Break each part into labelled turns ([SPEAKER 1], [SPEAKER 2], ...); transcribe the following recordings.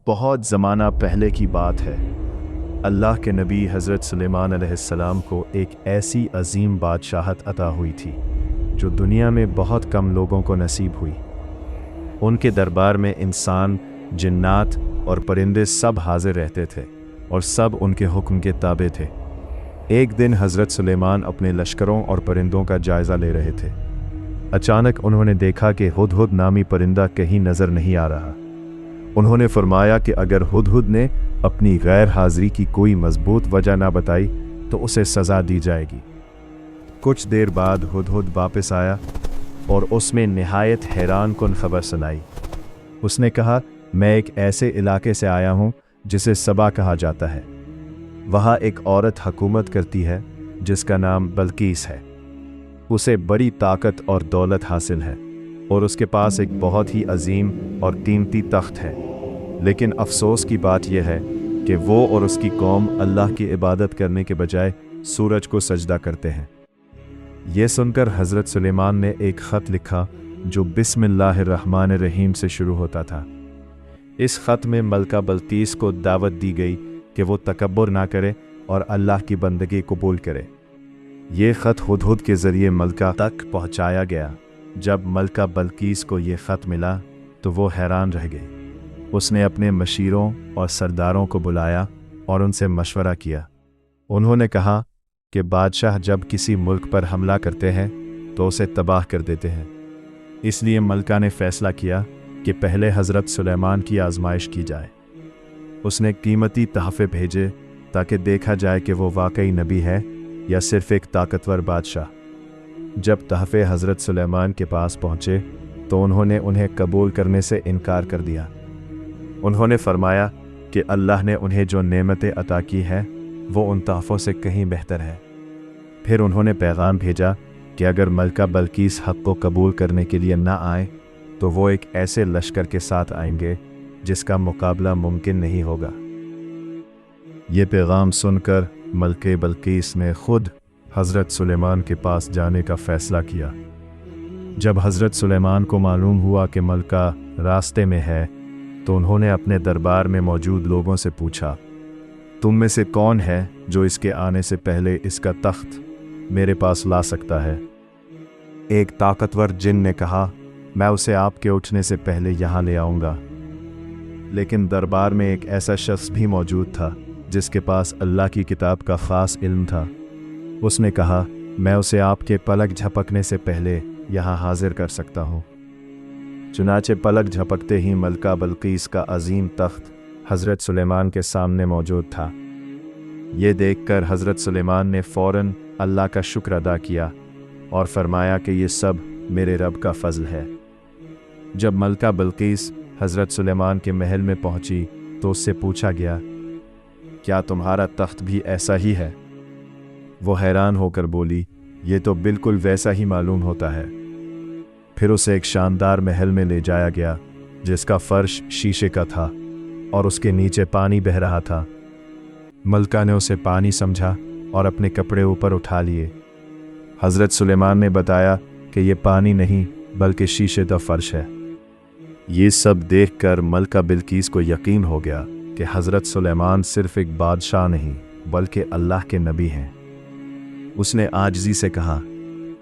[SPEAKER 1] बहुत ज़माना पहले की बात है। अल्लाह के नबी हज़रत सुलेमान अलैहिस्सलाम को एक ऐसी अजीम बादशाहत अता हुई थी जो दुनिया में बहुत कम लोगों को नसीब हुई। उनके दरबार में इंसान, जिन्नात और परिंदे सब हाजिर रहते थे और सब उनके हुक्म के ताबे थे। एक दिन हज़रत सुलेमान अपने लश्करों और परिंदों का जायज़ा ले रहे थे। अचानक उन्होंने देखा कि हुदहुद नामी परिंदा कहीं नज़र नहीं आ रहा। उन्होंने फरमाया कि अगर हुदहुद ने अपनी गैर हाजिरी की कोई मजबूत वजह ना बताई तो उसे सज़ा दी जाएगी। कुछ देर बाद हुदहुद वापस आया और उसमें निहायत हैरान कुन खबर सुनाई। उसने कहा, मैं एक ऐसे इलाके से आया हूँ जिसे सबा कहा जाता है। वहाँ एक औरत हुकूमत करती है जिसका नाम बल्कीस है। उसे बड़ी ताकत और दौलत हासिल है और उसके पास एक बहुत ही अजीम और कीमती तख्त है। लेकिन अफसोस की बात यह है कि वो और उसकी कौम अल्लाह की इबादत करने के बजाय सूरज को सजदा करते हैं। ये सुनकर हज़रत सुलेमान ने एक ख़त लिखा जो बिस्मिल्लाहिर्रहमानिर्रहीम से शुरू होता था। इस ख़त में मलका बल्कीस को दावत दी गई कि वो तकब्बुर ना करे और अल्लाह की बंदगी कबूल करे। ये ख़त हुदहुद के ज़रिए मलका तक पहुँचाया गया। जब मलका बल्कीस को ये ख़त मिला तो वो हैरान रह गई। उसने अपने मशीरों और सरदारों को बुलाया और उनसे मशवरा किया। उन्होंने कहा कि बादशाह जब किसी मुल्क पर हमला करते हैं तो उसे तबाह कर देते हैं। इसलिए मलका ने फ़ैसला किया कि पहले हज़रत सुलेमान की आजमाइश की जाए। उसने कीमती तहफ़े भेजे ताकि देखा जाए कि वो वाकई नबी है या सिर्फ़ एक ताकतवर बादशाह। जब तहफ़े हज़रत सुलेमान के पास पहुँचे तो उन्होंने उन्हें कबूल करने से इनकार कर दिया। उन्होंने फरमाया कि अल्लाह ने उन्हें जो नेमतें अता की हैं वो उन तहफ़ों से कहीं बेहतर है। फिर उन्होंने पैगाम भेजा कि अगर मलका बल्कीस हक़ को कबूल करने के लिए ना आए तो वो एक ऐसे लश्कर के साथ आएंगे जिसका मुकाबला मुमकिन नहीं होगा। ये पैगाम सुनकर मलके बल्कीस ने खुद हज़रत सुलेमान के पास जाने का फ़ैसला किया। जब हज़रत सुलेमान को मालूम हुआ कि मलका रास्ते में है तो उन्होंने अपने दरबार में मौजूद लोगों से पूछा, तुम में से कौन है जो इसके आने से पहले इसका तख्त मेरे पास ला सकता है? एक ताकतवर जिन ने कहा, मैं उसे आपके उठने से पहले यहाँ ले आऊँगा। लेकिन दरबार में एक ऐसा शख्स भी मौजूद था जिसके पास अल्लाह की किताब का ख़ास इल्म था। उसने कहा, मैं उसे आपके पलक झपकने से पहले यहाँ हाजिर कर सकता हूँ। चुनाचे पलक झपकते ही मलका बल्कीस का अजीम तख्त हज़रत सुलेमान के सामने मौजूद था। ये देखकर हज़रत सुलेमान ने फ़ौरन अल्लाह का शुक्र अदा किया और फरमाया कि ये सब मेरे रब का फ़ज़ल है। जब मलका बल्कीस हज़रत सुलेमान के महल में पहुँची तो उससे पूछा गया, क्या तुम्हारा तख्त भी ऐसा ही है? वो हैरान होकर बोली, ये तो बिल्कुल वैसा ही मालूम होता है। फिर उसे एक शानदार महल में ले जाया गया जिसका फ़र्श शीशे का था और उसके नीचे पानी बह रहा था। मलका ने उसे पानी समझा और अपने कपड़े ऊपर उठा लिए। हज़रत सुलेमान ने बताया कि ये पानी नहीं बल्कि शीशे का फ़र्श है। ये सब देखकर मलका बिल्कीस को यकीन हो गया कि हज़रत सुलेमान सिर्फ़ एक बादशाह नहीं बल्कि अल्लाह के नबी हैं। उसने आजिज़ी से कहा,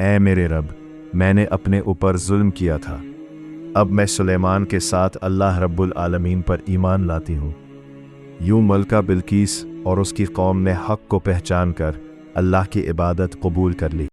[SPEAKER 1] ऐ मेरे रब, मैंने अपने ऊपर जुल्म किया था। अब मैं सुलेमान के साथ अल्लाह रब्बुल आलमीन पर ईमान लाती हूँ। यूं मलका बिल्कीस और उसकी कौम ने हक़ को पहचान कर अल्लाह की इबादत कबूल कर ली।